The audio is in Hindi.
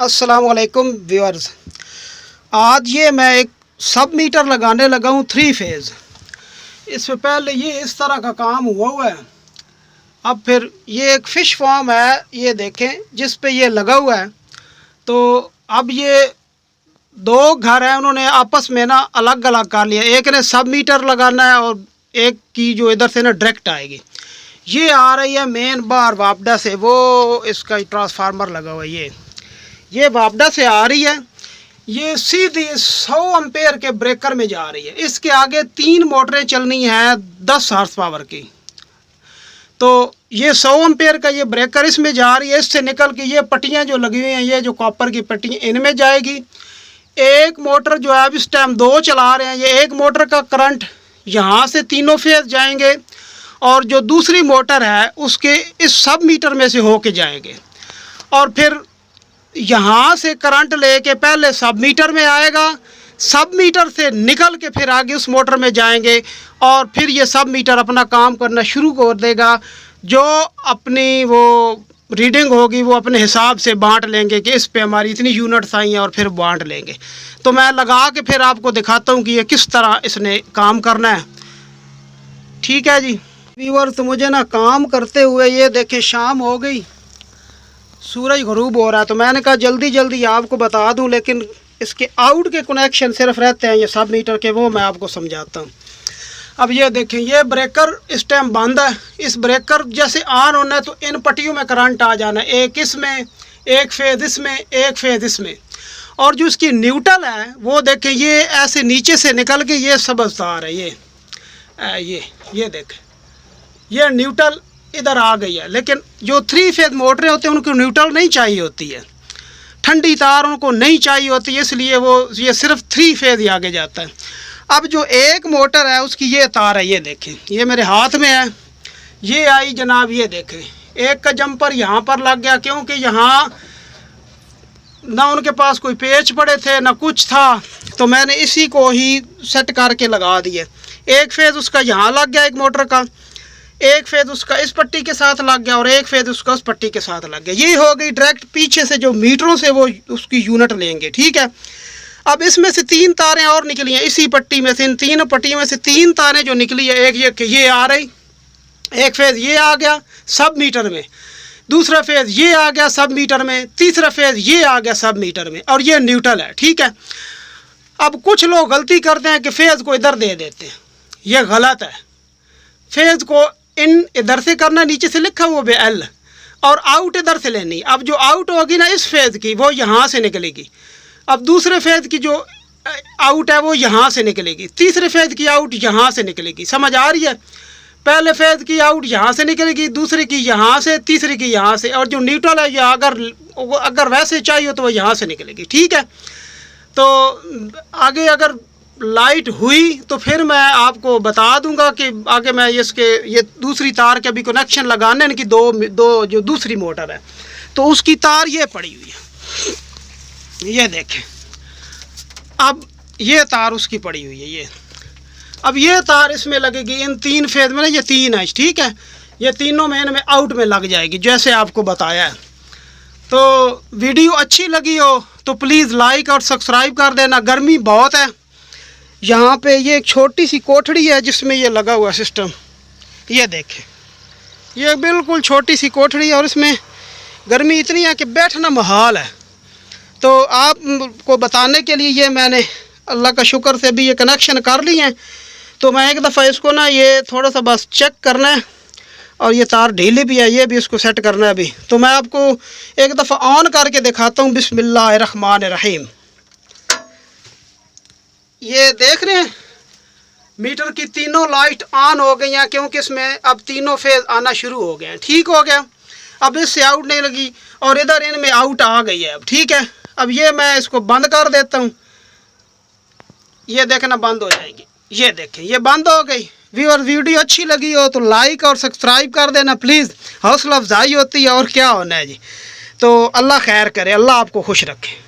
अस्सलाम वालेकुम व्यूअर्स। आज ये मैं एक सब मीटर लगाने लगा हूँ 3 फेज़। इससे पहले ये इस तरह का काम हुआ है। अब फिर ये एक फ़िश फार्म है, ये देखें, जिस पे ये लगा हुआ है। तो अब ये 2 घर हैं, उन्होंने आपस में ना अलग अलग कर लिया। एक ने सब मीटर लगाना है और एक की जो इधर से ना डायरेक्ट आएगी। ये आ रही है मेन बार वापडा से, वो इसका ट्रांसफार्मर लगा हुआ है। ये वापडा से आ रही है, ये सीधी 100 एम्पेयर के ब्रेकर में जा रही है। इसके आगे 3 मोटरें चलनी हैं 10 हॉर्स पावर की। तो ये 100 एम्पेयर का ये ब्रेकर इसमें जा रही है। इससे निकल के ये पट्टियाँ जो लगी हुई हैं, ये जो कॉपर की पट्टियाँ, इनमें जाएगी। एक मोटर जो है अब इस टाइम 2 चला रहे हैं, ये एक मोटर का करंट यहाँ से तीनों फेज जाएंगे और जो दूसरी मोटर है उसके इस सब मीटर में से होके जाएंगे और फिर यहाँ से करंट लेके पहले सब मीटर में आएगा, सब मीटर से निकल के फिर आगे उस मोटर में जाएंगे और फिर ये सब मीटर अपना काम करना शुरू कर देगा। जो अपनी वो रीडिंग होगी वो अपने हिसाब से बांट लेंगे कि इस पे हमारी इतनी यूनिट्स आई हैं और फिर बांट लेंगे। तो मैं लगा के फिर आपको दिखाता हूँ कि ये किस तरह इसने काम करना है। ठीक है जी व्यूअर, तो मुझे ना काम करते हुए ये देखें शाम हो गई, सूरज ग़रूब हो रहा है। तो मैंने कहा जल्दी जल्दी आपको बता दूं, लेकिन इसके आउट के कनेक्शन सिर्फ रहते हैं ये सब मीटर के, वो मैं आपको समझाता हूं। अब ये देखें, ये ब्रेकर इस टाइम बंद है। इस ब्रेकर जैसे ऑन होना है तो इन पट्टियों में करंट आ जाना है, एक इसमें, एक फेज इसमें, एक फेज इसमें। और जो इसकी न्यूट्रल है वो देखें, ये ऐसे नीचे से निकल के ये सब्ज़ तार है, ये देखें, ये न्यूट्रल इधर आ गई है। लेकिन जो 3 फेज मोटरें होती हैं उनको न्यूट्रल नहीं चाहिए होती है, ठंडी तार उनको नहीं चाहिए होती है, इसलिए वो ये सिर्फ 3 फेज ही आगे जाता है। अब जो एक मोटर है उसकी ये तार है, ये देखें, ये मेरे हाथ में है, ये आई जनाब, ये देखें, एक का जंपर यहाँ पर लग गया क्योंकि यहाँ ना उनके पास कोई पेच पड़े थे ना कुछ था, तो मैंने इसी को ही सेट करके लगा दिए। एक फेज उसका यहाँ लग गया, एक मोटर का, एक फेज उसका इस पट्टी के साथ लग गया और एक फेज उसका उस पट्टी के साथ लग गया। ये हो गई डायरेक्ट पीछे से जो मीटरों से वो उसकी यूनिट लेंगे। ठीक है, अब इसमें से 3 तारें और निकली हैं इसी पट्टी में से, इन 3 पट्टियों में से 3 तारें जो निकली है, एक ये आ रही, एक फेज ये आ गया सब मीटर में, दूसरा फेज ये आ गया सब मीटर में, तीसरा फेज ये आ गया सब मीटर में और ये न्यूट्रल है। ठीक है, अब कुछ लोग गलती करते हैं कि फेज को इधर दे देते हैं, ये गलत है। फेज को इन इधर से करना, नीचे से लिखा हुआ है एल, और आउट इधर से लेनी। अब जो आउट होगी ना इस फेज की वो यहाँ से निकलेगी, अब दूसरे फेज की जो आउट है वो यहाँ से निकलेगी, तीसरे फेज की आउट यहाँ से निकलेगी। समझ आ रही है? पहले फेज की आउट यहाँ से निकलेगी, दूसरे की यहाँ से, तीसरे की यहाँ से, और जो न्यूट्रल है या अगर वैसे चाहिए तो वो यहाँ से निकलेगी। ठीक है, तो आगे अगर लाइट हुई तो फिर मैं आपको बता दूंगा कि आगे मैं ये दूसरी तार के अभी कनेक्शन लगाने इनकी दो जो दूसरी मोटर है तो उसकी तार ये पड़ी हुई है, ये देखें। अब ये तार उसकी पड़ी हुई है, अब ये तार इसमें लगेगी इन 3 फेज में ना, ये 3 है। ठीक है, ये तीनों में इनमें आउट में लग जाएगी जैसे आपको बताया है। तो वीडियो अच्छी लगी हो तो प्लीज़ लाइक और सब्सक्राइब कर देना। गर्मी बहुत है यहाँ पे। ये एक छोटी सी कोठड़ी है जिसमें ये लगा हुआ सिस्टम, ये देखें, ये बिल्कुल छोटी सी कोठड़ी है और इसमें गर्मी इतनी है कि बैठना महाल है। तो आपको बताने के लिए ये मैंने अल्लाह का शुक्र से भी ये कनेक्शन कर लिए हैं। तो मैं एक दफ़ा इसको ना ये थोड़ा सा बस चेक करना है और ये तार ढीली भी है, ये भी इसको सेट करना है अभी। तो मैं आपको एक दफ़ा ऑन करके दिखाता हूँ। बिस्मिल्लाहिर्रहमानिर्रहीम। ये देख रहे हैं मीटर की तीनों लाइट ऑन हो गई हैं क्योंकि इसमें अब तीनों फेज आना शुरू हो गए हैं। ठीक हो गया, अब इससे आउट नहीं लगी और इधर इनमें आउट आ गई है अब। ठीक है, अब ये मैं इसको बंद कर देता हूँ, ये देखना बंद हो जाएगी, ये देखें ये बंद हो गई। व्यूअर, वीडियो अच्छी लगी हो तो लाइक और सब्सक्राइब कर देना प्लीज़, हौसला अफजाई होती है और क्या होना है जी। तो अल्लाह खैर करे, अल्लाह आपको खुश रखे।